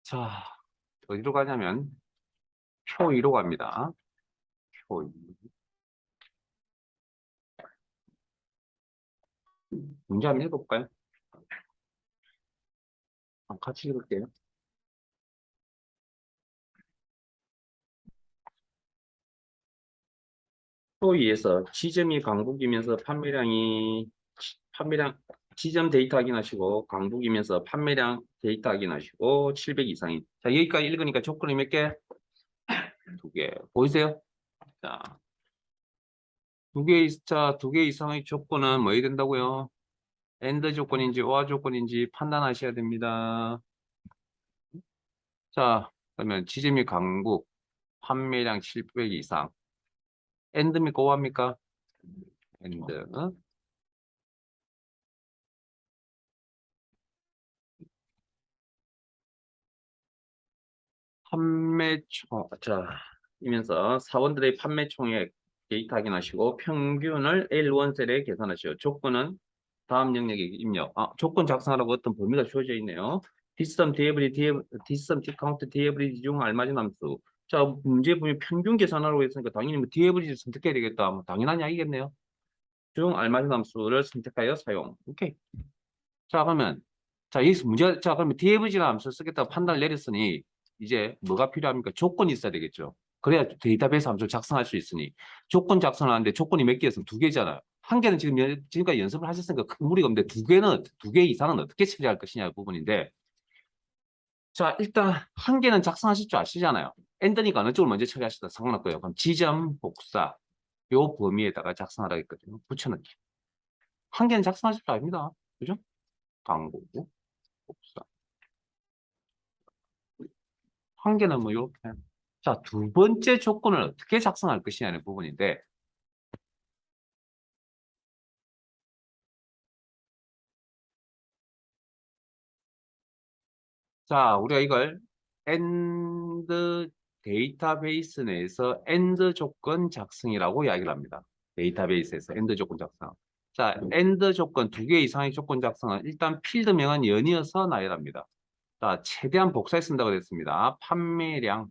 자, 어디로 가냐면 표 2로 갑니다. 표 2. 문제 한번 읽어볼까요? 같이 읽을게요. 표 2에서 지점이 강북이면서 판매량 지점 데이터 확인하시고 강북이면서 판매량 데이터 확인하시고 700 이상인. 자, 여기까지 읽으니까 조건이 몇 개? 두 개. 보이세요? 자, 두 개 이상의 조건은 뭐 해야 된다고요? AND 조건인지 OR 조건인지 판단하셔야 됩니다. 자, 그러면 지점이 강북, 판매량 700 이상. AND입니까? OR입니까? AND. 이면서 사원들의 판매 총액 데이터 확인하시고 평균을 L1셀에 계산하시오. 조건은 다음 영역에 입력. 조건 작성하라고 어떤 범위가 주어져 있네요. 디썸 디카운트 디에브리지 중 알맞은 함수. 자, 문제 보면 평균 계산하라고 했으니까 당연히 뭐 디에브리지 선택해야 되겠다. 뭐 당연한 이야기겠네요. 중 알맞은 함수를 선택하여 사용. 오케이. 자, 그러면 여기서 문제, 그러면 DFG라는 함수를 쓰겠다고 판단을 내렸으니 이제 뭐가 필요합니까? 조건이 있어야 되겠죠. 그래야 데이터베이스 함수를 작성할 수 있으니 조건 작성하는데 조건이 몇 개였으면 두 개잖아요. 한 개는 지금까지 연습을 하셨으니까 큰 무리가 없는데 두 개 이상은 어떻게 처리할 것이냐 부분인데, 자, 일단 한 개는 작성하실 줄 아시잖아요. 엔드니까 어느 쪽을 먼저 처리하시다 상관없고요. 그럼 지점 복사 요 범위에다가 작성하라 했거든요. 붙여넣기. 한 개는 작성하실 줄 압니다. 그죠? 광고 복사. 한 개는 뭐 이렇게. 자, 두 번째 조건을 어떻게 작성할 것이냐는 부분인데, 자, 우리가 이걸 AND 데이터베이스 내에서 AND 조건 작성이라고 이야기를 합니다. 데이터베이스에서 AND 조건 작성. 자, AND 조건 두 개 이상의 조건 작성은 일단 필드명은 연이어서 나열합니다. 자, 최대한 복사해 쓴다고 그랬습니다. 판매량.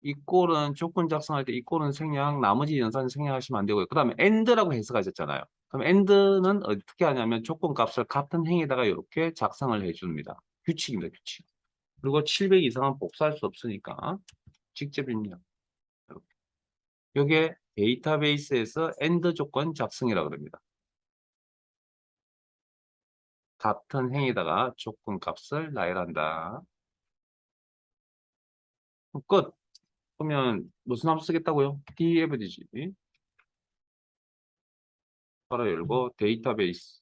이 꼴은 조건 작성할 때 이 꼴은 생략, 나머지 연산은 생략하시면 안 되고요. 그 다음에 AND라고 해석하셨잖아요. 그럼 AND는 어떻게 하냐면 조건 값을 같은 행에다가 이렇게 작성을 해줍니다. 규칙입니다, 규칙. 그리고 700 이상은 복사할 수 없으니까 직접 입력. 이게 데이터베이스에서 AND 조건 작성이라고 합니다. 같은 행에다가 조건 값을 나열한다. 끝. 그러면 무슨 함수 쓰겠다고요? dfg. 바로 열고 데이터베이스.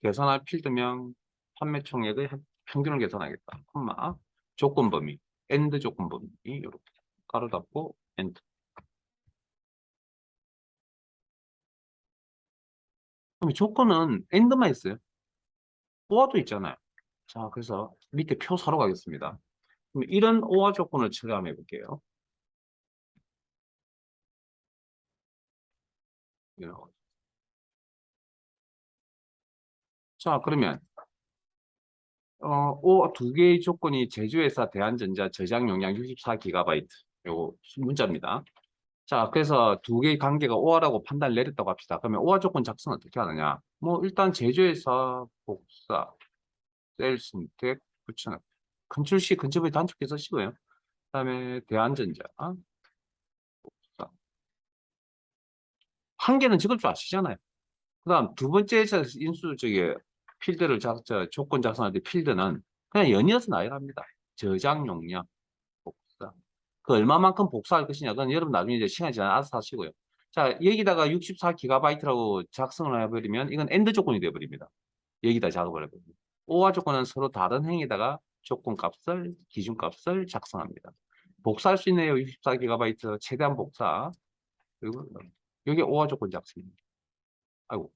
계산할 필드명 판매 총액의 평균을 계산하겠다. 조건 범위, AND 조건 범위 이렇게 가로 닫고 엔터. 그럼 조건은 AND만 있어요. OR도 있잖아요. 자, 그래서 밑에 표 4로 가겠습니다. 그럼 이런 OR 조건을 체감해 볼게요. 자, 그러면 두 개의 조건이 제조회사 대한전자 저장 용량 64GB 요거 문자입니다. 자, 그래서 두 개의 관계가 오화라고 판단을 내렸다고 합시다. 그러면 오화 조건 작성은 어떻게 하느냐? 뭐 일단 제조회사 복사, 셀 선택, 붙여넣기. 컨트롤 C 근접에 단축해 쓰시고요. 그다음에 대한전자 복사. 한 개는 적을 줄 아시잖아요. 그다음 두 번째 인수 필드를 조건 작성할 때 필드는 그냥 연이어서 나열합니다. 저장 용량 복사. 그 얼마만큼 복사할 것이냐, 그건 여러분 나중에 이제 시간이 지나면 알아서 하시고요. 자, 여기다가 64GB라고 작성을 해버리면 이건 AND 조건이 되어버립니다. 여기다 작업을 해버립니다. OR 조건은 서로 다른 행에다가 조건 값을, 기준 값을 작성합니다. 복사할 수 있네요. 64GB 최대한 복사. 그리고 여기 OR 조건 작성입니다. 아이고.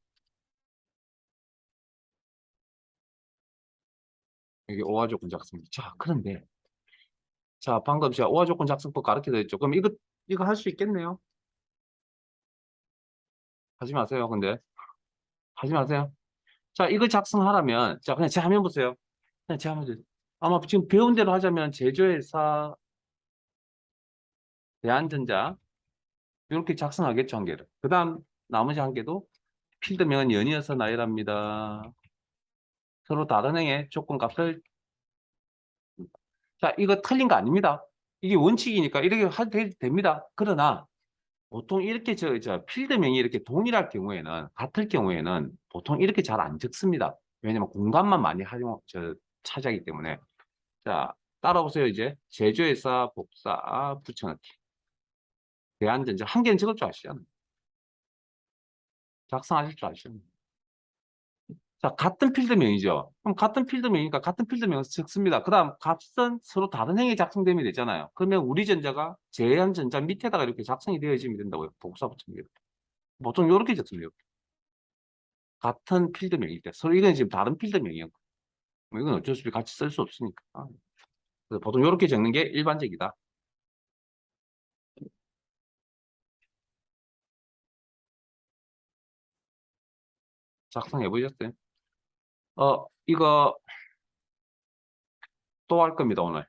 여기 OR 조건 작성입니다. 자, 그런데 자, 방금 제가 OR 조건 작성법 가르쳐드렸죠. 그럼 이거 할 수 있겠네요. 하지 마세요. 근데 하지 마세요. 자, 이거 작성하라면, 자, 그냥 제 화면 보세요. 그냥 제 화면 보세요. 아마 지금 배운 대로 하자면 제조회사, 대한전자, 이렇게 작성하겠죠, 한 개를. 그 다음, 나머지 한 개도 필드명은 연이어서 나열합니다. 서로 다른 행의 조건값을, 자, 이거 틀린 거 아닙니다. 이게 원칙이니까 이렇게 해도 됩니다. 그러나, 보통 이렇게 필드명이 이렇게 동일할 경우에는, 같을 경우에는 보통 이렇게 잘 안 적습니다. 왜냐면 공간만 많이 차지하기 때문에. 자, 따라오세요, 이제. 제조회사 복사 붙여넣기. 대안전자. 한 개는 적을 줄 아시잖아요. 작성하실 줄 아시잖아요. 자, 같은 필드명이죠. 그럼 같은 필드명이니까 같은 필드명을 적습니다. 그 다음 값은 서로 다른 행에 작성되면 되잖아요. 그러면 우리 전자가 제한전자 밑에다가 이렇게 작성이 되어지면 된다고요. 복사 붙여넣기. 보통 이렇게 적습니다. 같은 필드명일 때. 서로 이건 지금 다른 필드명이에요. 뭐 이건 어쩔 수 없이 같이 쓸 수 없으니까. 그래서 보통 이렇게 적는 게 일반적이다. 작성해 보셨어요? 이거 또 할 겁니다, 오늘.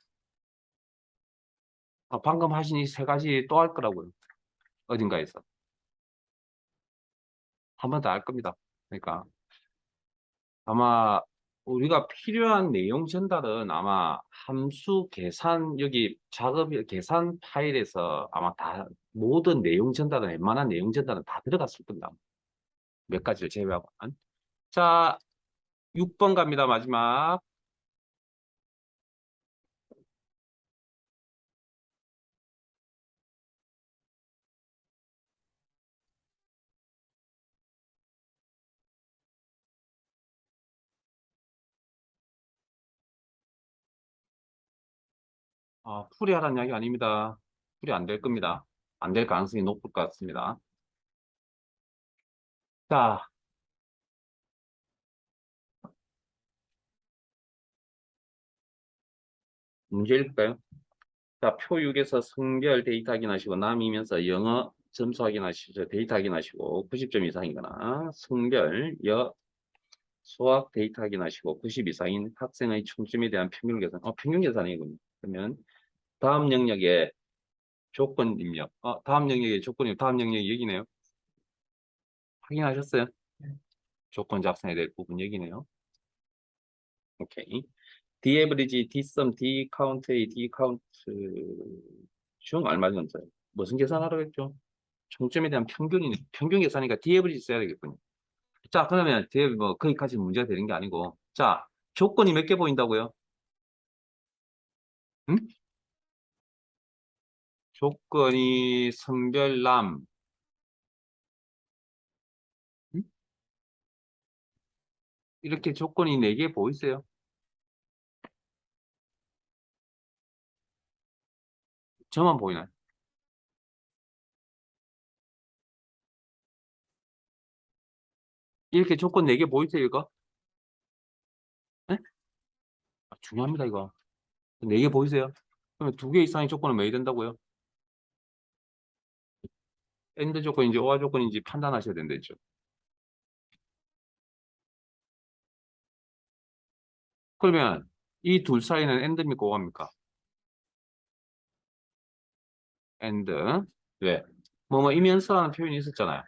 방금 하신 이 세 가지 또 할 거라고요. 어딘가에서. 한 번 더 할 겁니다. 그러니까 아마 우리가 필요한 내용 전달은 아마 함수 계산, 여기 작업 계산 파일에서 아마 다 모든 내용 전달은 웬만한 내용 전달은 다 들어갔을 겁니다. 몇 가지를 제외하고. 자, 6번 갑니다. 마지막. 풀이하라는 이야기 아닙니다. 풀이 안 될 겁니다. 안 될 가능성이 높을 것 같습니다. 자, 문제 읽을까요? 자, 표 6에서 성별 데이터 확인하시고 남이면서 영어 점수 확인하시죠. 데이터 확인하시고 90점 이상이거나 성별, 수학 데이터 확인하시고 90 이상인 학생의 총점에 대한 평균 계산. 평균 계산이군요. 그러면 다음 영역에 조건 입력. 다음 영역에 조건이 다음 영역이 여기네요. 확인하셨어요? 조건 작성해야 될 부분 여기네요. 오케이. D average, D sum, D count A, D count 중 얼마 정도? 무슨 계산하라고 했죠? 총점에 대한 평균이네. 평균 계산이니까 D average 써야 되겠군요. 자, 그러면 뭐 거기까지 문제가 되는 게 아니고, 자, 조건이 몇 개 보인다고요? 응? 조건이 성별남. 응? 이렇게 조건이 4개 보이세요? 저만 보이나요? 이렇게 조건 4개 보이세요, 이거? 네? 중요합니다, 이거. 4개 보이세요? 그러면 2개 이상의 조건은 몇 된다고요? 엔드 조건인지 오화 조건인지 판단하셔야 된다죠. 그러면 이 둘 사이는 엔드입니까, 오화입니까? 엔드. 왜? 이면서라는 표현이 있었잖아요.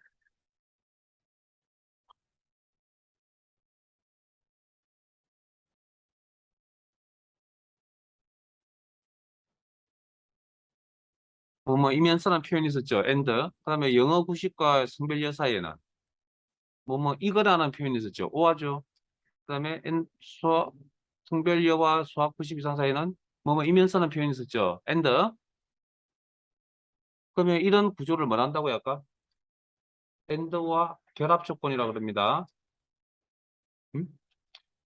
이면서라는 표현이 있었죠. 엔드. 그다음에 영어 90과 성별여 사이에는 이거라는 표현이 있었죠. 오화죠. 그다음에 성별여와 수학 90 이상 사이는 이면서라는 표현이 있었죠. 엔드. 그러면 이런 구조를 뭐 한다고요, 아까? 엔드와 결합 조건이라고 그럽니다. 음?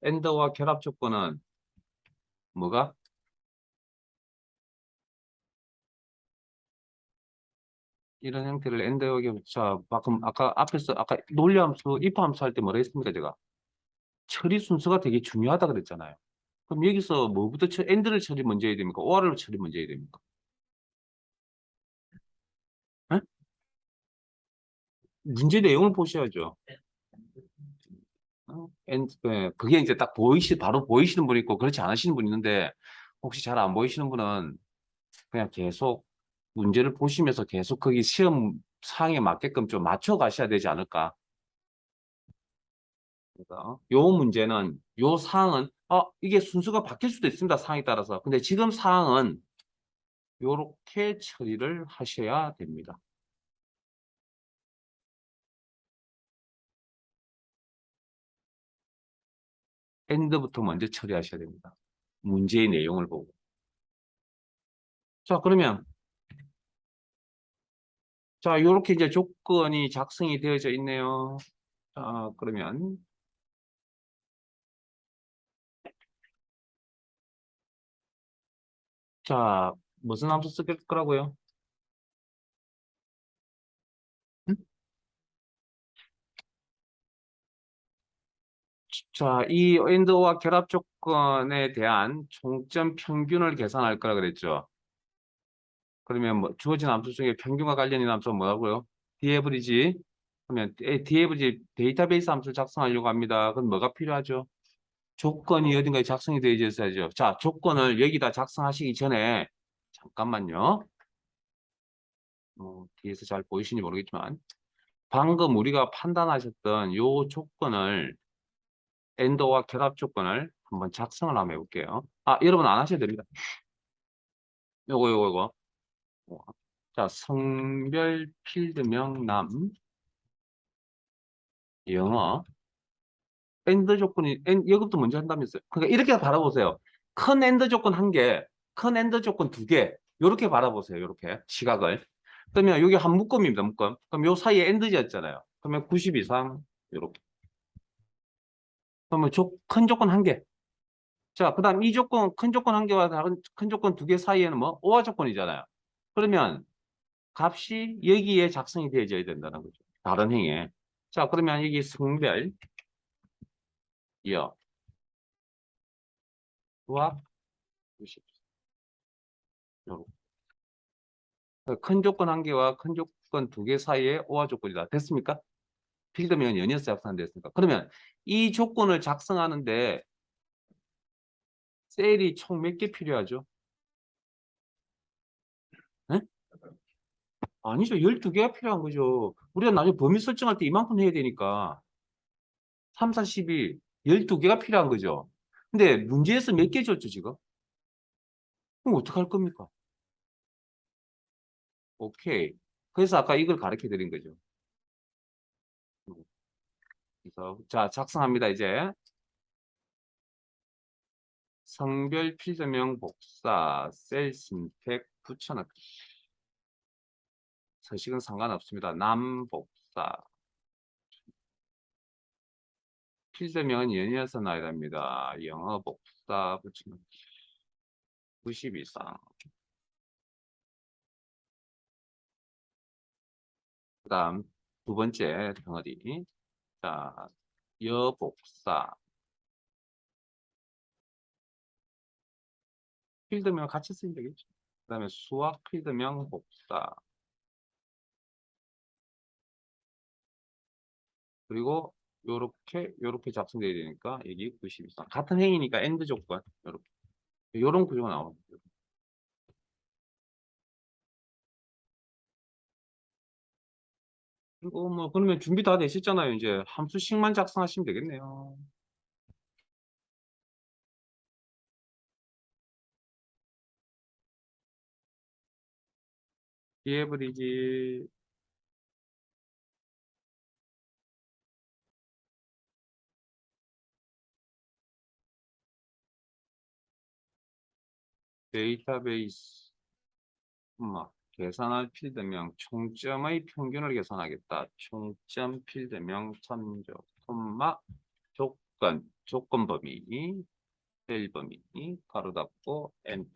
엔드와 결합 조건은 뭐가? 이런 형태를 엔드와 자, 방금 아까 앞에서 아까 논리함수, 입함수 할 때 뭐라 했습니까, 제가? 처리 순서가 되게 중요하다 그랬잖아요. 그럼 여기서 뭐부터 엔드를 처리 먼저 해야 됩니까? 오알을 처리 먼저 해야 됩니까? 에? 문제 내용을 보셔야죠. 그게 이제 딱 바로 보이시는 분 있고 그렇지 않으시는 분 있는데 혹시 잘 안 보이시는 분은 그냥 계속 문제를 보시면서 계속 거기 시험 사항에 맞게끔 좀 맞춰 가셔야 되지 않을까. 그러니까 요 문제는 요 사항은 이게 순서가 바뀔 수도 있습니다. 상황에 따라서. 근데 지금 사항은 요렇게 처리를 하셔야 됩니다. 엔드부터 먼저 처리하셔야 됩니다. 문제의 내용을 보고. 자, 그러면 자, 요렇게 이제 조건이 작성이 되어져 있네요. 자, 그러면 자, 무슨 함수 쓸 거라고요? 음? 자, 이 엔드와 결합 조건에 대한 총점 평균을 계산할 거라 그랬죠. 그러면 뭐 주어진 함수 중에 평균과 관련 있는 함수가 뭐라고요? 디에브리지. 그러면 디에브리지 데이터베이스 함수를 작성하려고 합니다. 그럼 뭐가 필요하죠? 조건이 어딘가에 작성이 되어 있어야죠. 자, 조건을 여기다 작성하시기 전에 잠깐만요. 뒤에서 잘 보이시는지 모르겠지만 방금 우리가 판단하셨던 요 조건을 엔더와 결합 조건을 한번 작성을 한번 해볼게요. 여러분 안 하셔도 됩니다. 요거. 어, 자, 성별 필드명 남 영어 엔더 조건이 이것도 먼저 한다면서요. 그러니까 이렇게 바라보세요. 큰 엔더 조건 한 개, 큰 엔더 조건 두 개. 요렇게 바라보세요. 요렇게 시각을. 그러면 여기 한 묶음입니다. 묶음. 그럼 요 사이에 엔드였잖아요. 그러면 90 이상 요렇게. 그러면 큰 조건 한 개. 자, 그다음 이 조건 큰 조건 한 개와 다른 큰 조건 두 개 사이에는 뭐 오화 조건이잖아요. 그러면 값이 여기에 작성이 되어져야 된다는 거죠. 다른 행에. 자, 그러면 여기 성별, 여, 수학, 90. 요렇게. 큰 조건 한 개와 큰 조건 두 개 사이에 오화 조건이다. 됐습니까? 필드면 연이어서 작성됐습니까? 그러면 이 조건을 작성하는데 셀이 총 몇 개 필요하죠? 네? 아니죠. 12개가 필요한 거죠. 우리가 나중에 범위 설정할 때 이만큼 해야 되니까 3, 4, 12, 12개가 필요한 거죠. 근데 문제에서 몇 개 줬죠, 지금? 그럼 어떡할 겁니까? 오케이. 그래서 아까 이걸 가르쳐 드린 거죠. 그래서 자, 작성합니다, 이제. 성별 필드명 복사, 셀 선택 붙여넣기. 서식은 상관없습니다. 남 복사. 필드명은 연이어서 나야 됩니다. 영어 복사 붙여넣기. 90 이상. 그 다음 두 번째 덩어리. 자, 여복사. 필드명 같이 쓰면 되겠죠. 그 다음에 수학 필드명 복사. 그리고 요렇게 작성되어야 되니까 여기 90 이상. 같은 행위니까 엔드 조건. 요런 구조가 나옵니다. 이거 뭐 그러면 준비 다 되셨잖아요. 이제 함수식만 작성하시면 되겠네요. 디에브리지 데이터베이스 계산할 필드명 총점의 평균을 계산하겠다. 총점 필드명 참조 조건 범위 셀 범위 가로 닫고 N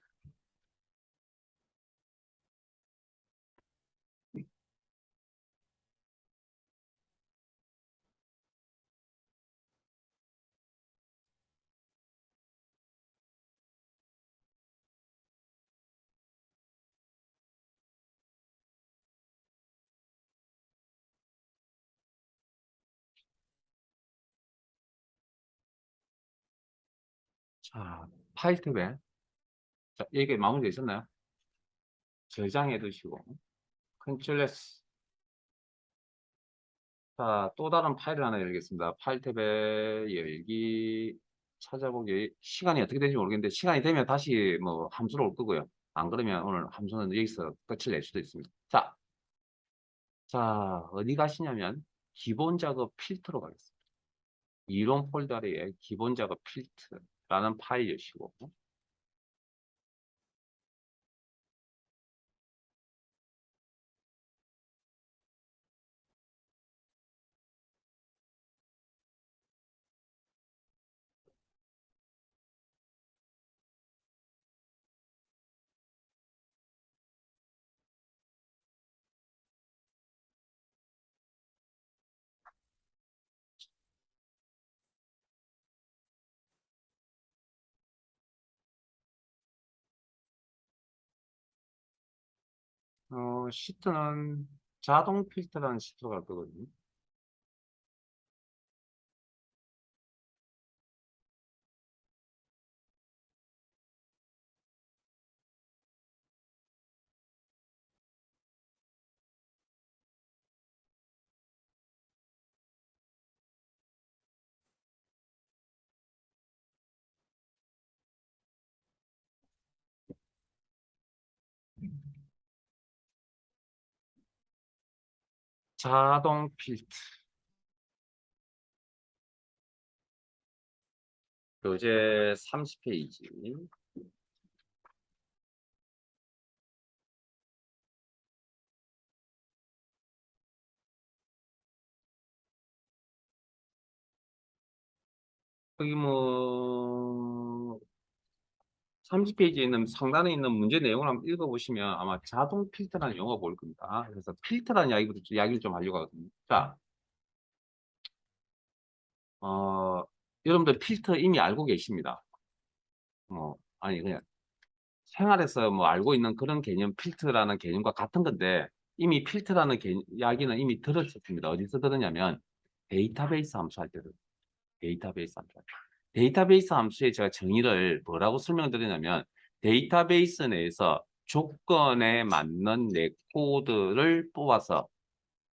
자, 파일 탭에. 자, 이게 마무리되어 있었나요? 저장해 두시고. 컨트롤 S. 자, 또 다른 파일을 하나 열겠습니다. 파일 탭에 열기, 찾아보기. 시간이 어떻게 되는지 모르겠는데, 시간이 되면 다시 뭐 함수로 올 거고요. 안 그러면 오늘 함수는 여기서 끝을 낼 수도 있습니다. 자, 어디 가시냐면, 기본 작업 필터로 가겠습니다. 이론 폴더 아래에 기본 작업 필터라는 파일 여시고, 시트는 자동 필터라는 시트로 갈 거거든요. 자동 필터. 교재 30페이지. 여기 뭐 30페이지에 있는 상단에 있는 문제 내용을 한번 읽어보시면 아마 자동 필터라는 용어가 보일 겁니다. 그래서 필터라는 이야기를 좀 하려고 하거든요. 자, 여러분들 필터 이미 알고 계십니다. 아니 그냥 생활에서 뭐 알고 있는 그런 개념 필터라는 개념과 같은 건데 이미 필터라는 이야기는 이미 들었습니다. 어디서 들었냐면 데이터베이스 함수 할 때 들었어요. 데이터베이스 함수 할 때. 데이터베이스 함수의 제가 정의를 뭐라고 설명드리냐면 데이터베이스 내에서 조건에 맞는 레코드를 뽑아서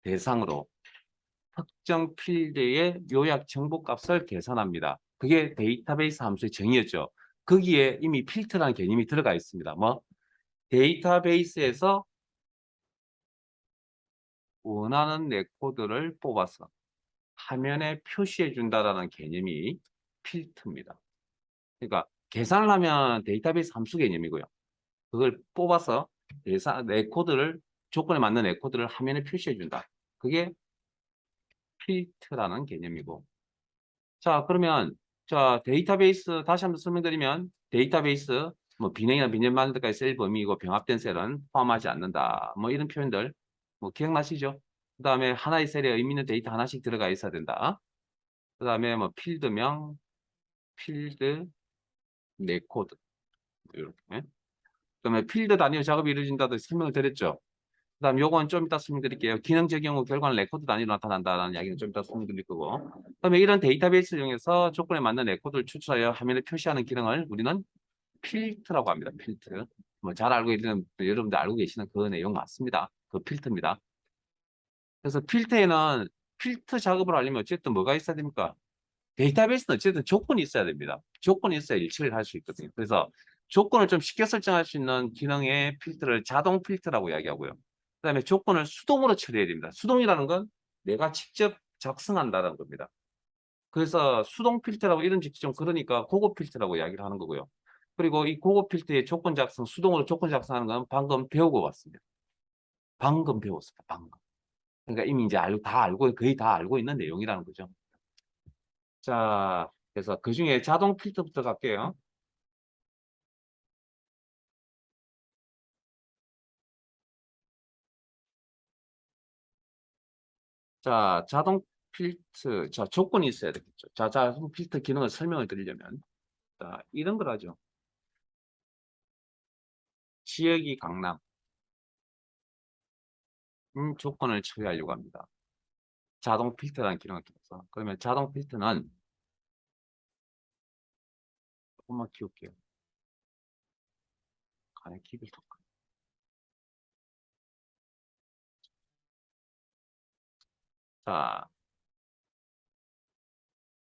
대상으로 특정 필드의 요약 정보값을 계산합니다. 그게 데이터베이스 함수의 정의였죠. 거기에 이미 필터라는 개념이 들어가 있습니다. 뭐 데이터베이스에서 원하는 레코드를 뽑아서 화면에 표시해 준다라는 개념이 필터입니다. 그러니까 계산을 하면 데이터베이스 함수 개념이고요. 그걸 뽑아서 레코드를 조건에 맞는 레코드를 화면에 표시해 준다. 그게 필터라는 개념이고. 자, 그러면 자, 데이터베이스 다시 한번 설명드리면 데이터베이스 뭐 비냉이나 비냉반드까지 셀 범위이고 병합된 셀은 포함하지 않는다. 뭐 이런 표현들 뭐 기억나시죠? 그다음에 하나의 셀에 의미 있는 데이터 하나씩 들어가 있어야 된다. 그다음에 뭐 필드명, 필드, 네코드 이렇게. 그다음에 필드 단위로 작업이 이루어진다도 설명을 드렸죠. 그다음 요건 좀 이따 설명드릴게요. 기능적 경우 결과는 레코드 단위로 나타난다라는 이야기는 좀 이따 설명드릴 거고. 그다음에 이런 데이터베이스를 이용해서 조건에 맞는 레코드를 추출하여 화면에 표시하는 기능을 우리는 필터라고 합니다. 필터. 뭐 잘 알고 있는 여러분들 알고 계시는 그 내용 맞습니다. 그 필터입니다. 그래서 필터에는 필터 작업을 하려면 어쨌든 뭐가 있어야 됩니까? 데이터베이스는 어쨌든 조건이 있어야 됩니다. 조건이 있어야 일치를 할 수 있거든요. 그래서 조건을 좀 쉽게 설정할 수 있는 기능의 필터를 자동 필터라고 이야기하고요. 그다음에 조건을 수동으로 처리해야 됩니다. 수동이라는 건 내가 직접 작성한다는 겁니다. 그래서 수동 필터라고 이름 짓기 좀 그러니까 고급 필터라고 이야기를 하는 거고요. 그리고 이 고급 필터의 조건 작성, 수동으로 조건 작성하는 건 방금 배우고 왔습니다. 방금 배웠습니다. 방금. 그러니까 이미 이제 다 알고, 거의 다 알고 있는 내용이라는 거죠. 자, 그래서 그 중에 자동 필터부터 갈게요. 자, 자동 필터, 자, 조건이 있어야 되겠죠. 자, 자동 필터 기능을 설명을 드리려면, 자, 이런 걸 하죠. 지역이 강남, 조건을 처리하려고 합니다. 자동 필터라는 기능을 통해서. 그러면 자동 필터는 조금만 키울게요. 간의 키를 더 크. 자,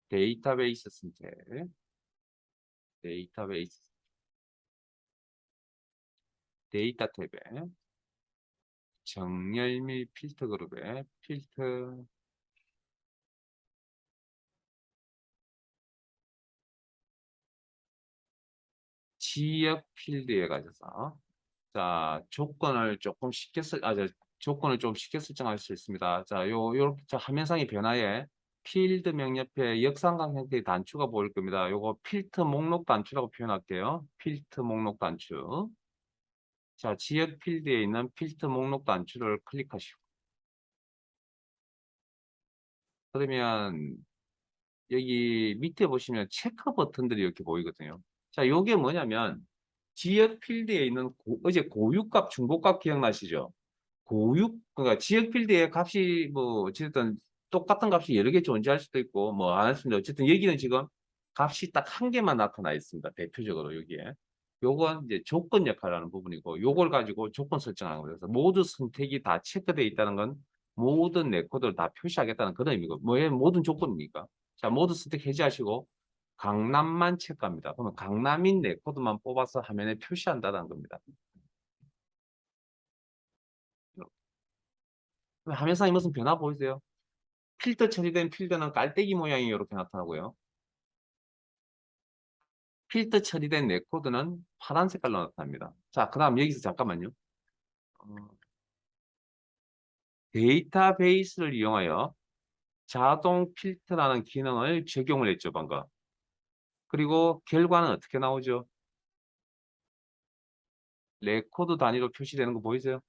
데이터베이스 선택. 데이터베이스. 데이터 탭에 정렬 및 필터 그룹에 필터 지역 필드에 가셔서 자, 조건을 조금 쉽게 조건을 좀 쉽게 설정할 수 있습니다. 자, 요렇게 화면상의 변화에 필드 명 옆에 역삼각 형태의 단추가 보일 겁니다. 요거 필터 목록 단추라고 표현할게요. 필터 목록 단추. 자, 지역 필드에 있는 필터 목록 단추를 클릭하시고 그러면 여기 밑에 보시면 체크 버튼들이 이렇게 보이거든요. 자, 요게 뭐냐면 지역 필드에 있는 어제 고유값, 중복값 기억나시죠? 그러니까 지역 필드의 값이 뭐 어쨌든 똑같은 값이 여러 개 존재할 수도 있고 뭐 안 할 수도 있는데 어쨌든 여기는 지금 값이 딱 한 개만 나타나 있습니다. 대표적으로 여기에. 요건 이제 조건 역할을 하는 부분이고 요걸 가지고 조건 설정하는 거예요. 그래서 모든 선택이 다 체크되어 있다는 건 모든 레코드를 다 표시하겠다는 그런 의미고 뭐의 모든 조건입니까? 자, 모든 선택 해제하시고 강남만 체크합니다. 그러면 강남인 레코드만 뽑아서 화면에 표시한다는 겁니다. 화면상에 무슨 변화 보이세요? 필터 처리된 필드는 깔때기 모양이 이렇게 나타나고요. 필터 처리된 레코드는 파란 색깔로 나타납니다. 자, 그 다음 여기서 잠깐만요. 어, 데이터베이스를 이용하여 자동 필터라는 기능을 적용을 했죠, 방금. 그리고 결과는 어떻게 나오죠? 레코드 단위로 표시되는 거 보이세요?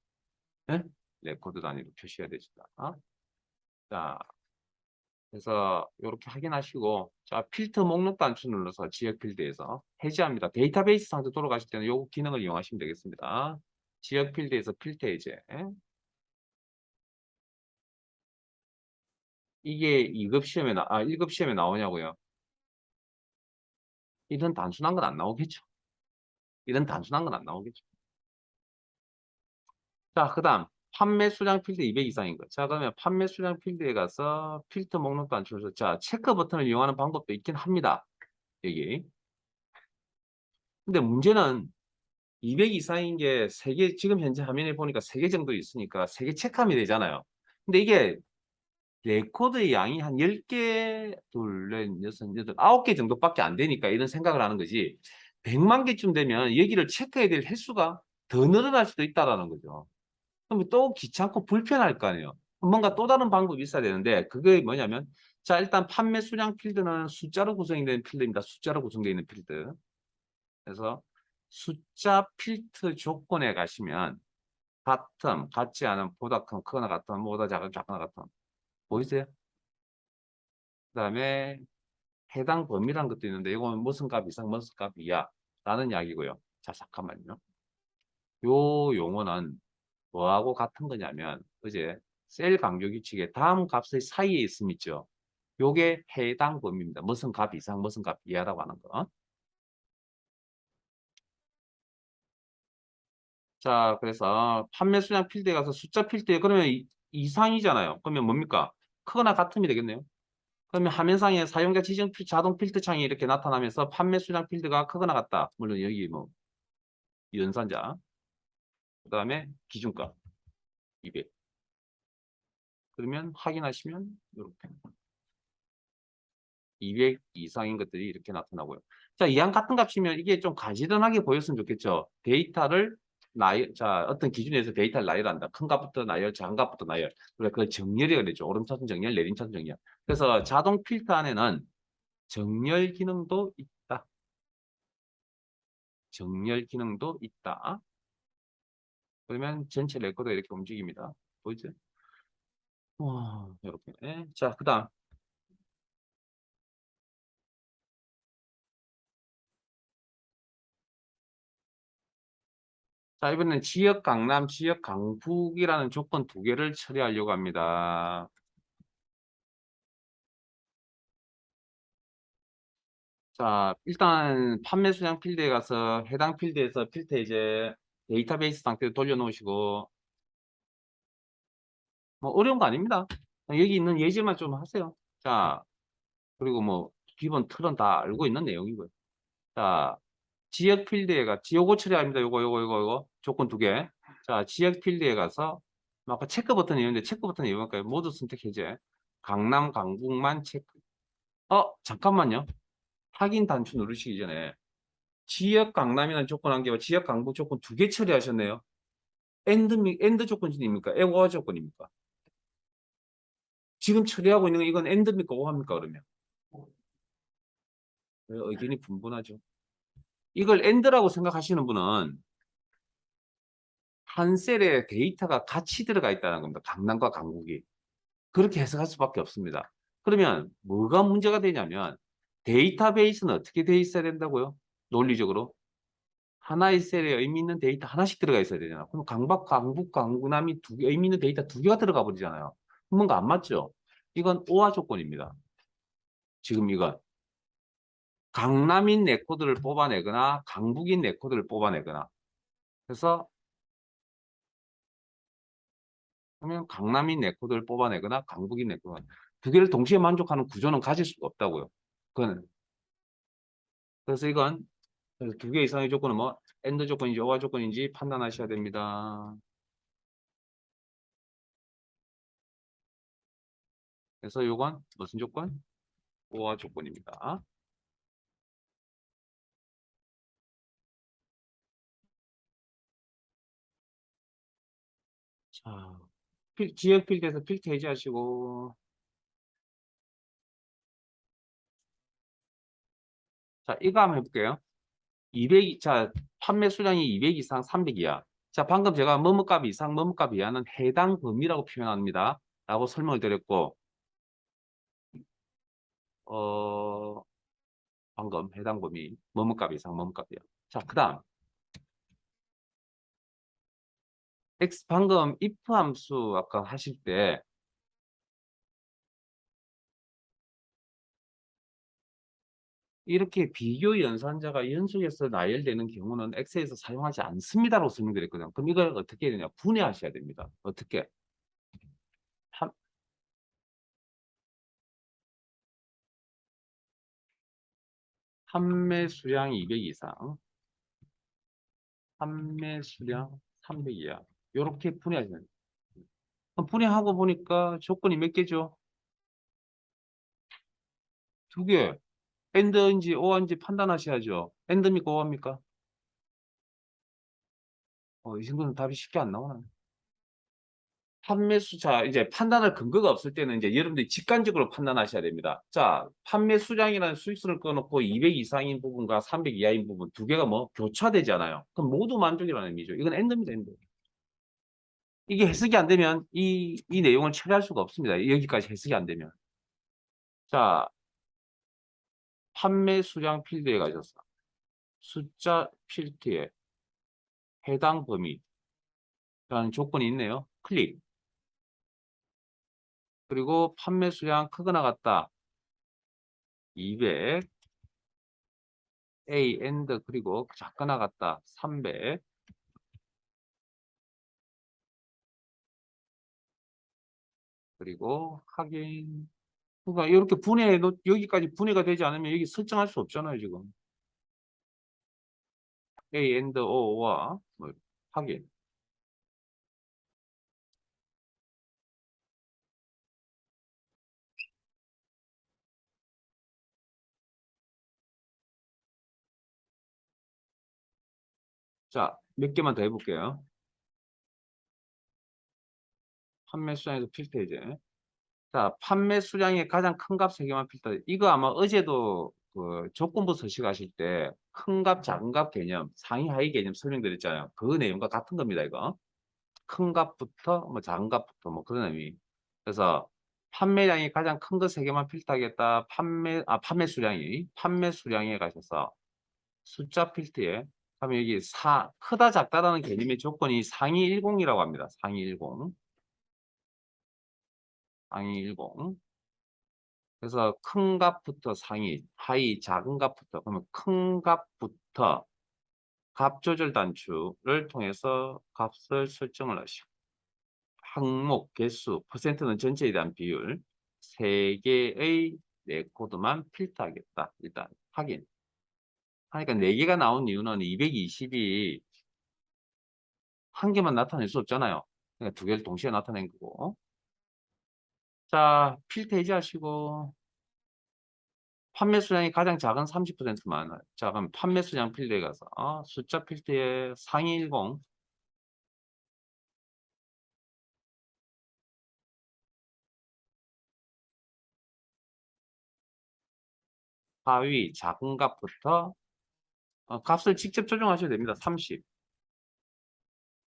네? 레코드 단위로 표시해야 되겠다. 자, 그래서 이렇게 확인하시고 자 필터 목록 단추 눌러서 지역 필드에서 해제합니다. 데이터베이스 상태 돌아가실 때는 이 기능을 이용하시면 되겠습니다. 지역 필드에서 필터 해제. 이게 2급 시험에 1급 시험에 나오냐고요? 이런 단순한 건 안 나오겠죠. 이런 단순한 건 안 나오겠죠. 자, 그다음 판매 수량 필드 200 이상인 거. 자, 그러면 판매 수량 필드에 가서 필터 목록 단추에서 자 체크 버튼을 이용하는 방법도 있긴 합니다. 여기. 근데 문제는 200 이상인 게 3개, 지금 현재 화면에 보니까 3개 정도 있으니까 3개 체크하면 되잖아요. 근데 이게 레코드의 양이 한 10개, 둘, 넷, 여섯, 여덟, 9개 정도밖에 안 되니까 이런 생각을 하는 거지. 100만 개쯤 되면 여기를 체크해야 될 횟수가 더 늘어날 수도 있다라는 거죠. 그럼 또 귀찮고 불편할 거 아니에요. 뭔가 또 다른 방법이 있어야 되는데 그게 뭐냐면 자, 일단 판매 수량 필드는 숫자로 구성된 필드입니다. 숫자로 구성되어 있는 필드. 그래서 숫자 필터 조건에 가시면 같음, 같지 않은, 보다 큰, 크거나 같은, 보다 작은, 작거나 같은. 보이세요? 그 다음에 해당 범위라는 것도 있는데 이건 무슨 값 이상, 무슨 값 이하 라는 이야기고요. 자, 잠깐만요. 요 용어는 뭐하고 같은 거냐면 그제 셀 강조 규칙의 다음 값의 사이에 있음 있죠. 요게 해당 범위입니다. 무슨 값 이상, 무슨 값 이하라고 하는 거. 자, 그래서 판매 수량 필드에 가서 숫자 필드에 그러면 이상이잖아요. 그러면 뭡니까? 크거나 같음이 되겠네요. 그러면 화면상에 사용자 지정 자동 필드 창이 이렇게 나타나면서 판매 수량 필드가 크거나 같다. 물론 여기 뭐 연산자, 그 다음에 기준가 200. 그러면 확인하시면 이렇게 200 이상인 것들이 이렇게 나타나고요. 자, 이항 같은 값이면 이게 좀 가지런하게 보였으면 좋겠죠. 데이터를 자, 어떤 기준에서 데이터를 나열한다. 큰 값부터 나열, 작은 값부터 나열. 그래, 그걸 정렬이라고 그랬죠. 오름차순 정렬, 내림차순 정렬. 그래서 자동 필터 안에는 정렬 기능도 있다. 정렬 기능도 있다. 그러면 전체 레코더 이렇게 움직입니다. 보이죠? 와, 이렇게. 자, 그 다음. 자, 이번엔 지역 강남, 지역 강북이라는 조건 두 개를 처리하려고 합니다. 자, 일단 판매 수량 필드에 가서 해당 필드에서 필드 이제 데이터베이스 상태로 돌려놓으시고 뭐 어려운 거 아닙니다. 여기 있는 예제만 좀 하세요. 자, 그리고 뭐 기본 틀은 다 알고 있는 내용이고요. 자, 지역 필드에 요거 처리합니다. 요거 조건 두 개. 자, 지역 필드에 가서 뭐 아까 체크 버튼이 있는데 체크 버튼이 이용할까요? 모두 선택 해제. 강남, 강북만 체크. 잠깐만요. 확인 단추 누르시기 전에 지역 강남이라는 조건 한 개와 지역 강북 조건 두 개 처리하셨네요. 엔드 조건입니까? 오어 조건입니까? 지금 처리하고 있는 건 이건 엔드입니까? 오합니까? 그러면 의견이 분분하죠. 이걸 엔드라고 생각하시는 분은 한 셀에 데이터가 같이 들어가 있다는 겁니다. 강남과 강북이. 그렇게 해석할 수밖에 없습니다. 그러면 뭐가 문제가 되냐면 데이터베이스는 어떻게 돼 있어야 된다고요? 논리적으로. 하나의 셀에 의미 있는 데이터 하나씩 들어가 있어야 되잖아요. 그럼 강북, 강남이 두 개, 의미 있는 데이터 두 개가 들어가 버리잖아요. 뭔가 안 맞죠? 이건 오화 조건입니다. 지금 이건. 강남인 레코드를 뽑아내거나 강북인 레코드를 뽑아내거나 그래서 그러면 강남인 레코드를 뽑아내거나 강북인 레코드 두 개를 동시에 만족하는 구조는 가질 수가 없다고요. 그건 그래서 이건 두 개 이상의 조건은 뭐 엔드 조건인지 오화 조건인지 판단하셔야 됩니다. 그래서 이건 무슨 조건? 오화 조건입니다. 자, 지역 필드에서 필터 해제하시고 자 이거 한번 해볼게요. 200, 자, 판매 수량이 200 이상 300 이하. 자, 방금 제가 뭐뭐값 이상, 뭐뭐값 이하는 해당 범위라고 표현합니다. 라고 설명을 드렸고, 어, 방금 해당 범위, 뭐뭐값 이상, 뭐뭐값 이하. 자, 그 다음, 방금 if 함수 아까 하실 때, 이렇게 비교 연산자가 연속해서 나열되는 경우는 엑셀에서 사용하지 않습니다라고 설명드렸거든요. 그럼 이걸 어떻게 해야 되냐? 분해하셔야 됩니다. 어떻게? 판, 판매 수량 200 이상, 판매 수량 300 이하. 이렇게 분해하시면 돼요. 그럼 분해하고 보니까 조건이 몇 개죠? 두 개. 엔드인지 오어인지 판단하셔야죠. 엔드입니까? 오어입니까? 이 정도는 답이 쉽게 안 나오나요? 판매 수자 이제 판단할 근거가 없을 때는 이제 여러분들이 직관적으로 판단하셔야 됩니다. 자, 판매 수량이라는 수익수를 꺼놓고 200 이상인 부분과 300 이하인 부분 두 개가 뭐 교차되잖아요. 그럼 모두 만족이라는 의미죠. 이건 엔드입니다, 엔드. 이게 해석이 안 되면 이 내용을 처리할 수가 없습니다. 여기까지 해석이 안 되면. 자, 판매 수량 필드에 가셔서 숫자 필드에 해당 범위라는 조건이 있네요. 클릭. 그리고 판매 수량 크거나 같다. 200 A 엔드 그리고 작거나 같다. 300 그리고 확인. 그러니까 이렇게 여기까지 분해가 되지 않으면 여기 설정할 수 없잖아요, 지금. A 엔드 O와 뭐 확인. 자, 몇 개만 더 해볼게요. 판매 수량에서 필터 이제. 자, 판매 수량의 가장 큰 값 세 개만 필터. 이거 아마 어제도 그 조건부 서식하실 때 큰 값, 작은 값 개념, 상위, 하위 개념 설명드렸잖아요. 그 내용과 같은 겁니다, 이거. 큰 값부터 뭐 작은 값부터 뭐 그런 의미. 그래서 판매량이 가장 큰 거 세 개만 필터하겠다. 판매 수량에 가셔서 숫자 필터에 하면 여기 크다 작다라는 개념의 조건이 상위 10이라고 합니다. 상위 10. 상위 10. 그래서 큰 값부터 상위, 하위, 작은 값부터, 그러면 큰 값부터 값 조절 단추를 통해서 값을 설정을 하시고, 항목, 개수, 퍼센트는 전체에 대한 비율, 3개의 레코드만 필터하겠다. 일단 확인. 그러니까 4개가 나온 이유는 220이 한 개만 나타낼 수 없잖아요. 그러니까 2개를 동시에 나타낸 거고. 자, 필터 해제하시고, 판매 수량이 가장 작은 30%만. 자, 그럼 판매 수량 필드에 가서 숫자 필드에 상위 10, 하위 작은 값부터 값을 직접 조정하셔도 됩니다. 30.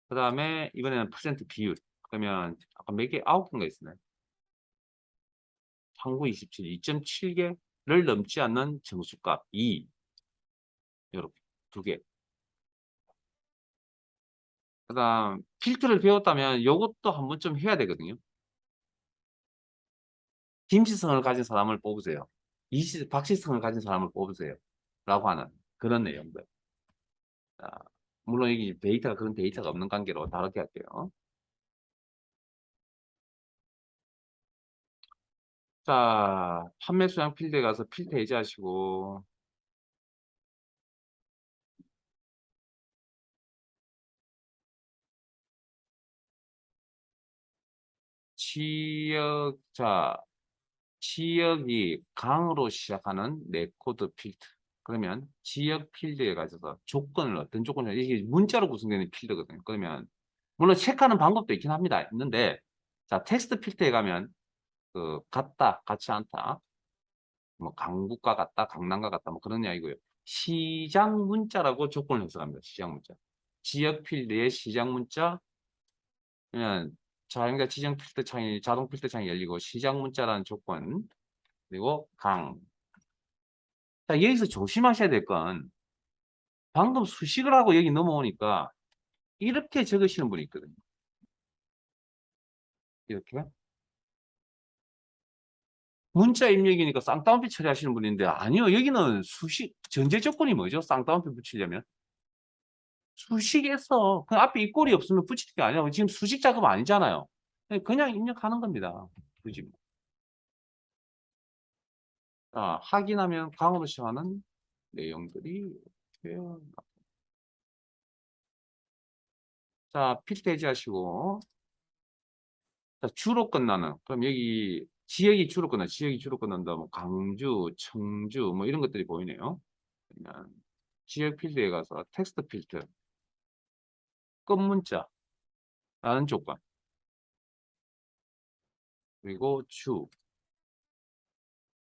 그 다음에 이번에는 퍼센트 비율. 그러면 아까 몇 개? 9개인가 있었네. 항구 27, 2.7개를 넘지 않는 정수값 2. 이렇게 2개. 그 다음 필터를 배웠다면 이것도 한 번쯤 해야 되거든요. 김시성을 가진 사람을 뽑으세요. 박시성을 가진 사람을 뽑으세요. 라고 하는 그런 내용들. 자, 물론 이 데이터가 그런 데이터가 없는 관계로 다르게 할게요. 자, 판매 수량 필드에 가서 필터 해제하시고, 자, 지역이 강으로 시작하는 레코드 필드. 그러면 지역 필드에 가셔서 조건을 어떤 조건을 이게 문자로 구성되는 필드거든요. 그러면 물론 체크하는 방법도 있긴 합니다. 있는데 자, 텍스트 필드에 가면 그 같다, 같지 않다. 뭐 강북과 같다, 강남과 같다 뭐 그런 이야기고요. 시장 문자라고 조건을 해석합니다. 시장 문자. 지역 필드의 시장 문자 그냥 자연과 지정 필드 창이 자동 필드 창이 열리고 시장 문자라는 조건 그리고 강. 자, 여기서 조심하셔야 될 건 방금 수식을 하고 여기 넘어오니까 이렇게 적으시는 분이 있거든요. 이렇게. 문자 입력이니까 쌍따옴표 처리하시는 분인데 아니요. 여기는 수식 전제 조건이 뭐죠? 쌍따옴표 붙이려면 수식에서 그 앞에 입꼬리 없으면 붙이는 게 아니라 지금 수식 작업 아니잖아요. 그냥 입력하는 겁니다. 그지? 자, 확인하면 강으로 시작하는 내용들이 이렇게. 자, 필터 해제하시고 자, 주로 끝나는 그럼 여기 지역이 주로 끝난다. 뭐 강주, 청주 뭐 이런 것들이 보이네요. 그러면 지역 필드에 가서 텍스트 필드 끝 문자라는 조건 그리고 주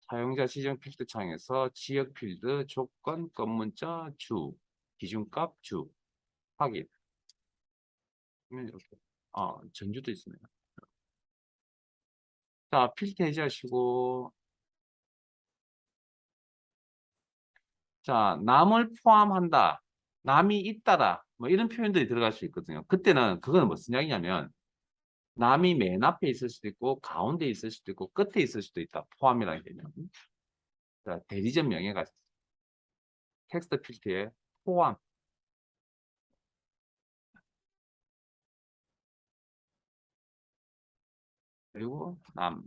사용자 지정 필드 창에서 지역 필드 조건 끝 문자 주 기준값 주 확인 그러면 이렇게 전주도 있습니다. 자, 필터 해제하시고 자, 남을 포함한다. 남이 있다라. 뭐 이런 표현들이 들어갈 수 있거든요. 그때는 그거는 무슨 이야기냐면 남이 맨 앞에 있을 수도 있고 가운데 있을 수도 있고 끝에 있을 수도 있다. 포함이라는 개념. 자, 대리점 명예가 텍스트 필드에 포함 그리고 남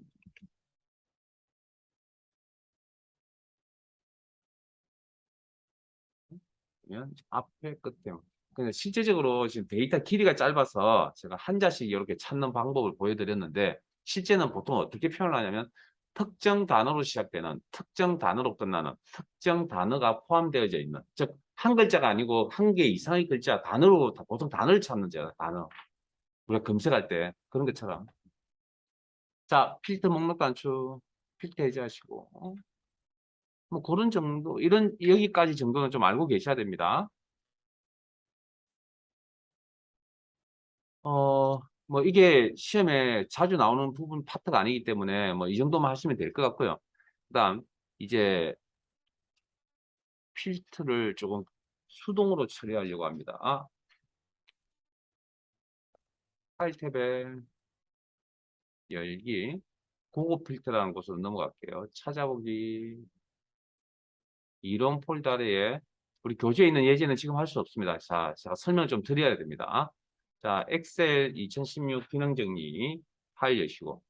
면 앞에 끝에 근데 실제적으로 지금 데이터 길이가 짧아서 제가 한자씩 이렇게 찾는 방법을 보여드렸는데 실제는 보통 어떻게 표현을 하냐면 특정 단어로 시작되는 특정 단어로 끝나는 특정 단어가 포함되어져 있는 즉 한 글자가 아니고 한 개 이상의 글자 단어로 보통 단어를 찾는 자 단어 우리가 검색할 때 그런 것처럼 자 필터 목록 단추 필터 해제하시고 뭐 그런 정도 이런 여기까지 정도는 좀 알고 계셔야 됩니다. 뭐 이게 시험에 자주 나오는 부분 파트가 아니기 때문에 뭐 이 정도만 하시면 될 것 같고요. 그다음 이제 필트를 조금 수동으로 처리하려고 합니다. 파일 탭에 열기 고급 필터라는 곳으로 넘어갈게요. 찾아보기. 이런 폴더 아래에 우리 교재에 있는 예제는 지금 할 수 없습니다. 자, 제가 설명을 좀 드려야 됩니다. 자, 엑셀 2016 기능 정리 파일 여시고.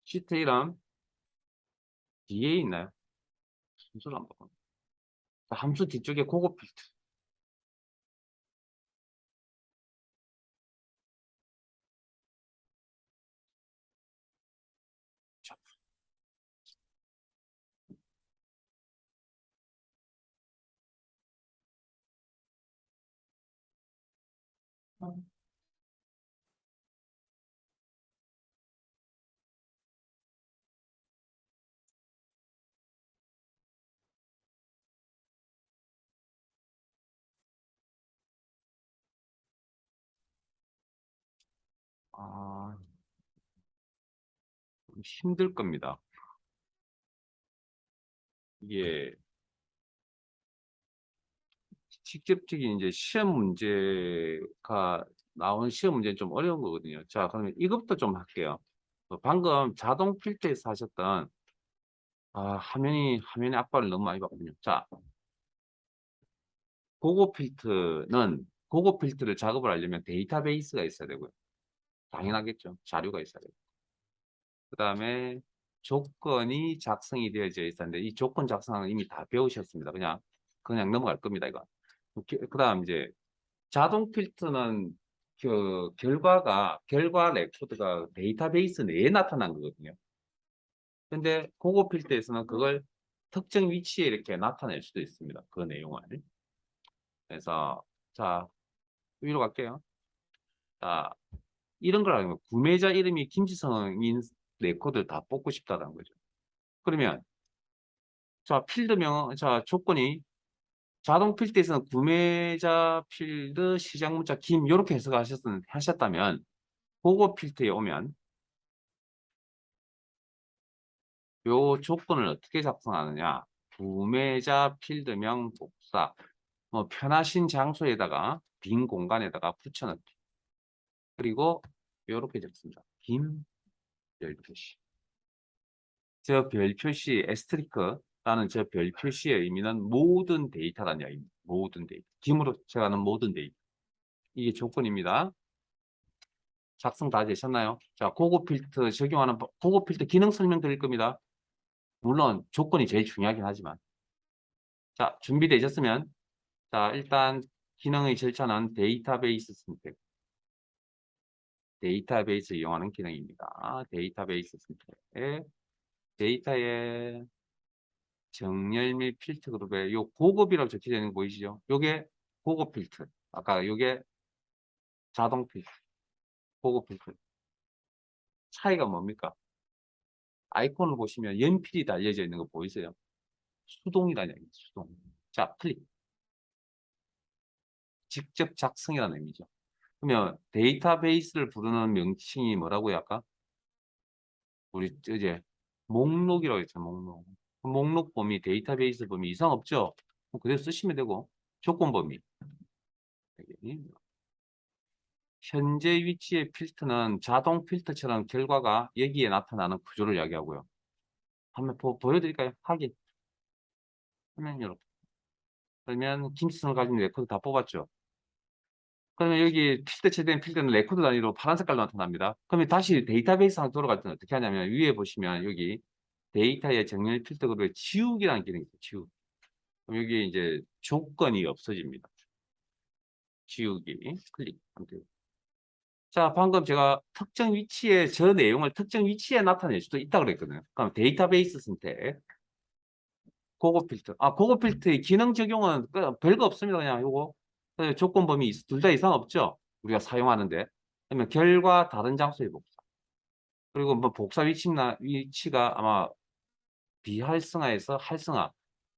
시트 이름 뒤에 있나요? 순서를 안 바꿔. 함수 뒤쪽에 고급 필터. 자, 아, 좀 힘들 겁니다. 이게 직접적인 이제 시험 문제가 나온 시험 문제는 좀 어려운 거거든요. 자, 그러면 이것부터 좀 할게요. 방금 자동 필터에서 하셨던 화면에 압박을 너무 많이 받거든요. 자, 고급 필터를 작업을 하려면 데이터베이스가 있어야 되고요. 당연하겠죠. 자료가 있어야 되고. 그 다음에 조건이 작성이 되어져 있었는데 이 조건 작성은 이미 다 배우셨습니다. 그냥 넘어갈 겁니다. 이거. 그 다음 이제 자동 필터는 결과 레코드가 데이터베이스 내에 나타난 거거든요. 근데 고급 필터에서는 그걸 특정 위치에 이렇게 나타낼 수도 있습니다. 그 내용을. 그래서 자, 위로 갈게요. 자, 이런 걸 하면 구매자 이름이 김지성인 레코드를 다 뽑고 싶다는 거죠. 그러면 자, 자, 조건이 자동 필드에서는 구매자 필드 시장 문자 김 이렇게 하셨다면 고급 필드에 오면 요 조건을 어떻게 작성하느냐? 구매자 필드명 복사 편하신 장소에다가 빈 공간에다가 붙여넣기. 그리고 이렇게 적습니다. 김 별표시. 저 별표시 에스트리크라는 저 별표시의 의미는 모든 데이터라는 이야기입니다. 모든 데이터. 김으로 제가 하는 모든 데이터. 이게 조건입니다. 작성 다 되셨나요? 자, 고급 필터 기능 설명 드릴 겁니다. 물론 조건이 제일 중요하긴 하지만. 자, 준비되셨으면 자, 일단 기능의 절차는 데이터베이스 선택. 데이터베이스 이용하는 기능입니다. 데이터베이스 선택. 데이터의 정렬 및 필터 그룹에 요 고급이라고 적혀져 있는 거 보이시죠? 요게 고급 필터. 아까 요게 자동 필터. 고급 필터. 차이가 뭡니까? 아이콘을 보시면 연필이 달려져 있는 거 보이세요? 수동이라는 얘기죠. 수동. 자, 클릭. 직접 작성이라는 의미죠. 그러면 데이터베이스를 부르는 명칭이 뭐라고요, 아까? 우리 이제 목록이라고 했죠, 목록. 목록 범위, 데이터베이스 범위 이상 없죠? 그대로 쓰시면 되고, 조건 범위. 현재 위치의 필터는 자동 필터처럼 결과가 여기에 나타나는 구조를 이야기하고요. 한번 보여드릴까요? 확인. 화면 이렇게. 그러면 김치성을 가진 레코드 다 뽑았죠. 그러면 여기 필터 체된 필터는 레코드 단위로 파란 색깔로 나타납니다. 그러면 다시 데이터베이스 상으로 돌아갈 때는 어떻게 하냐면 위에 보시면 여기 데이터의 정렬 필터 그룹에 지우기라는 기능이 있어요. 지우기. 그럼 여기 이제 조건이 없어집니다. 지우기 클릭. 자, 방금 제가 저 내용을 특정 위치에 나타낼 수도 있다고 그랬거든요. 그럼 데이터베이스 선택. 고급 필터. 고급 필터의 기능 적용은 별거 없습니다. 그냥 요거. 조건 범위 둘 다 이상 없죠? 우리가 사용하는데. 그러면 결과 다른 장소의 복사. 그리고 뭐 복사 위치가 아마 비활성화에서 활성화.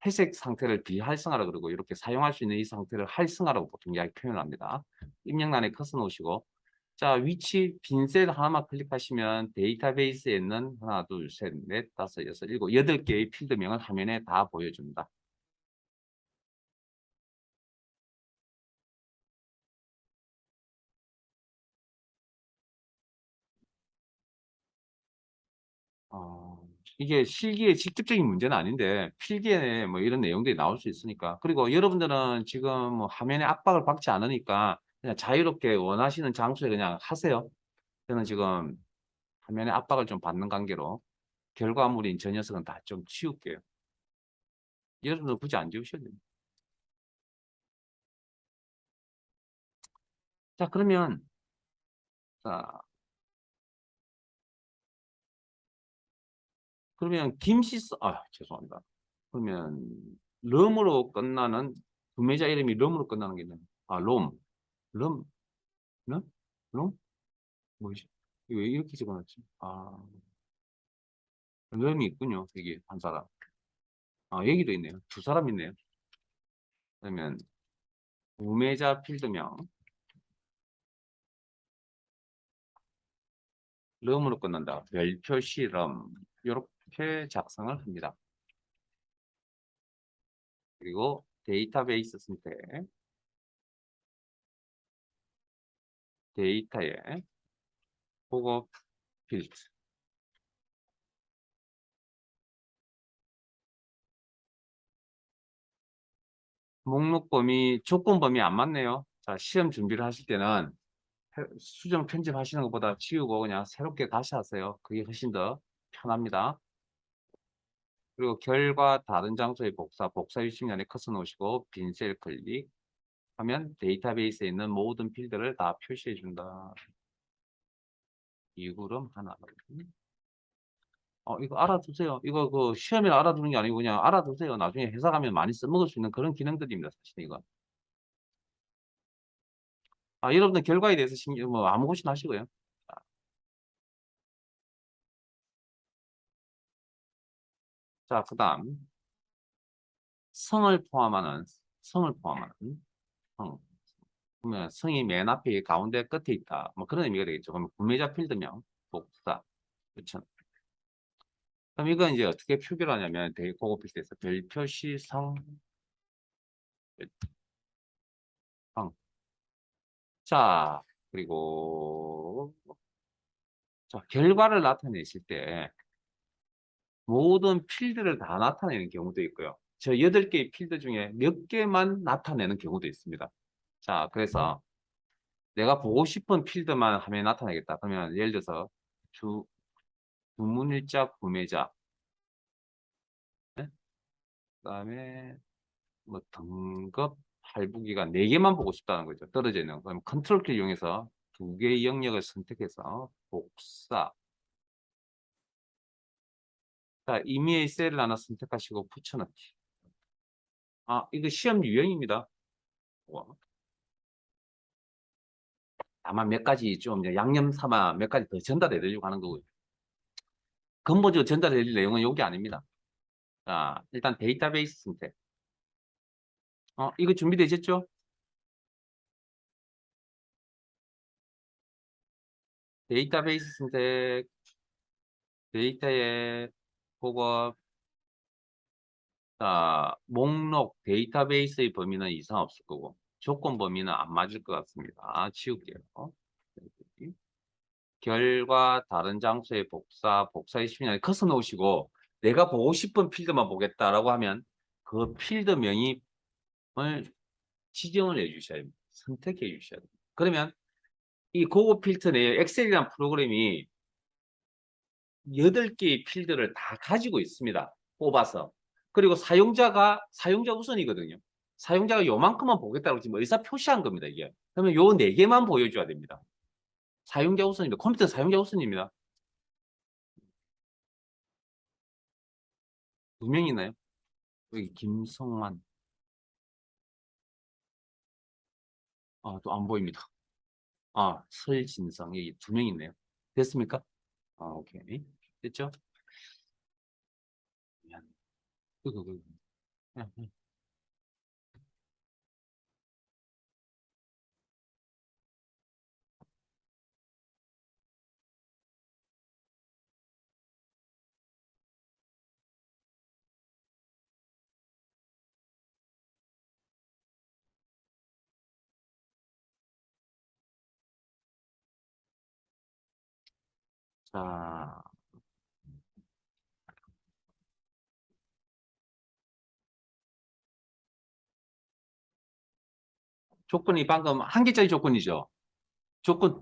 회색 상태를 비활성화라 그러고 이렇게 사용할 수 있는 이 상태를 활성화라고 보통 이야기 표현을 합니다. 입력란에 커서 놓으시고 자, 위치 빈 셀 하나만 클릭하시면 데이터베이스에 있는 하나, 둘, 셋, 넷, 다섯, 여섯, 일곱, 여덟 개의 필드명을 화면에 다 보여줍니다. 이게 실기의 직접적인 문제는 아닌데 필기에 뭐 이런 내용들이 나올 수 있으니까. 그리고 여러분들은 지금 뭐 화면에 압박을 받지 않으니까 그냥 자유롭게 원하시는 장소에 그냥 하세요. 저는 지금 화면에 압박을 좀 받는 관계로 결과물인 저 녀석은 다 좀 치울게요. 여러분들 굳이 안 지우셔도 됩니다. 자, 자, 그러면 죄송합니다. 그러면 럼으로 끝나는 구매자 이름이 럼으로 끝나는 게 있나요? 롬. 럼, 럼? 롬? 뭐지? 이거 왜 이렇게 적어놨지? 럼이 있군요. 여기 한 사람. 여기도 있네요. 두 사람 있네요. 그러면 구매자 필드명 럼으로 끝난다. 별 표시 럼. 이렇게 작성을 합니다. 그리고 데이터베이스 선택. 데이터에 보고 필드. 목록 범위, 조건 범위 안 맞네요. 자, 시험 준비를 하실 때는 수정 편집하시는 것보다 지우고 그냥 새롭게 다시 하세요. 그게 훨씬 더 편합니다. 그리고 결과 다른 장소의 복사 유심란에 커서 놓으시고 빈 셀 클릭 하면 데이터베이스에 있는 모든 필드를 다 표시해 준다. 이구름 하나. 이거 알아두세요. 이거 그 시험에 알아두는 게 아니고 그냥 알아두세요. 나중에 회사 가면 많이 써먹을 수 있는 그런 기능들입니다. 사실 이거. 여러분들 결과에 대해서 신경 뭐 아무것이나 하시고요. 자, 그다음 성을 포함하는 성. 그러면 성이 맨 앞에 가운데 끝에 있다. 뭐 그런 의미가 되겠죠. 그러면 구매자 필드명 복사. 그렇죠. 그럼 이건 이제 어떻게 표기를 하냐면 되게 고급 필드에서 별 표시 성. 성. 자, 그리고 자, 결과를 나타내실 때 모든 필드를 다 나타내는 경우도 있고요. 저 8개의 필드 중에 몇 개만 나타내는 경우도 있습니다. 자, 그래서 내가 보고 싶은 필드만 화면에 나타내겠다. 그러면 예를 들어서 주, 주문일자 구매자, 네? 그다음에 뭐 등급 할부기간 4개만 보고 싶다는 거죠. 떨어져 있는 거. 그럼 컨트롤 키 이용해서 2개의 영역을 선택해서 복사. 자, 임의의 셀을 하나 선택하시고 붙여넣기. 이거 시험 유형입니다. 와, 아마 몇 가지 좀 이제 양념 삼아 몇 가지 더 전달해 드리려고 하는 거고요. 근본적으로 전달해 드릴 내용은 여기 아닙니다. 자, 일단 데이터베이스 선택. 이거 준비되셨죠? 데이터베이스 선택, 데이터에 보고, 자, 목록 데이터베이스의 범위는 이상 없을 거고, 조건 범위는 안 맞을 것 같습니다. 지울게요. 결과 다른 장소의 복사의 시간을 커서 놓으시고, 내가 보고 싶은 필드만 보겠다라고 하면 그 필드명이 을 지정을 해 주셔야 됩니다. 선택해 주셔야 됩니다. 그러면 이 고급 필터 내에 엑셀이라는 프로그램이 8개의 필드를 다 가지고 있습니다. 뽑아서. 그리고 사용자 우선이거든요. 사용자가 요만큼만 보겠다고 지금 의사 표시한 겁니다, 이게. 그러면 요 4개만 보여줘야 됩니다. 사용자 우선입니다. 컴퓨터 사용자 우선입니다. 2명 있나요? 여기 김성환. 또 안 보입니다. 설진성. 여기 2명 있네요. 됐습니까? 오케이. 됐죠? 미안. 으. 자, 조건이 방금 한 개짜리 조건이죠.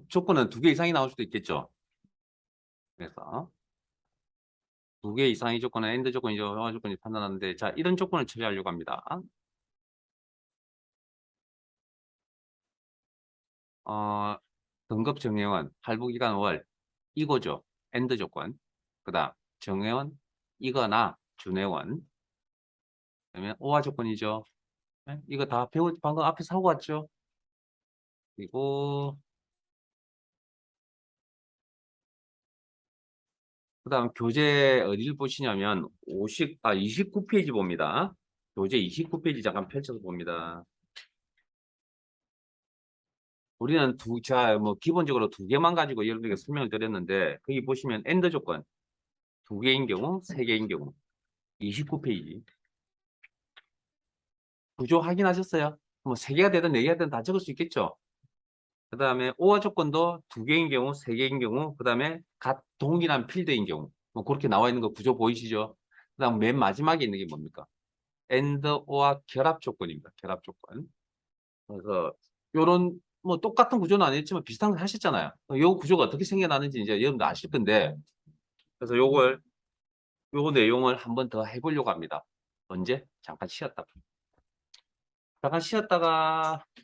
조건은 두 개 이상이 나올 수도 있겠죠. 그래서 두 개 이상의 조건은 AND 조건이죠. 영화 조건이 판단하는데, 자, 이런 조건을 처리하려고 합니다. 어, 등급 정예원, 할부기간 월, 이거죠. AND 조건. 그 다음, 정예원, 이거나 준예원. 그러면 오화 조건이죠. 네? 이거 다 방금 앞에서 하고 왔죠. 그리고, 그 다음, 교재 어디를 보시냐면, 29페이지 봅니다. 교재 29페이지 잠깐 펼쳐서 봅니다. 우리는 뭐, 기본적으로 두 개만 가지고 여러분에게 설명을 드렸는데, 거기 보시면 엔드 조건, 두 개인 경우, 세 개인 경우, 29페이지. 구조 확인하셨어요? 뭐, 세 개가 되든 네 개가 되든 다 적을 수 있겠죠? 그 다음에 오화 조건도 두 개인 경우, 세 개인 경우, 그 다음에 동일한 필드인 경우. 뭐, 그렇게 나와 있는 거 구조 보이시죠? 그 다음 맨 마지막에 있는 게 뭡니까? 엔드 오화 결합 조건입니다. 결합 조건. 그래서 요런 뭐 똑같은 구조는 아니었지만 비슷한 거 하셨잖아요. 요 구조가 어떻게 생겨나는지 이제 여러분도 아실 건데 그래서 요거 내용을 한번 더 해보려고 합니다. 언제? 잠깐 쉬었다가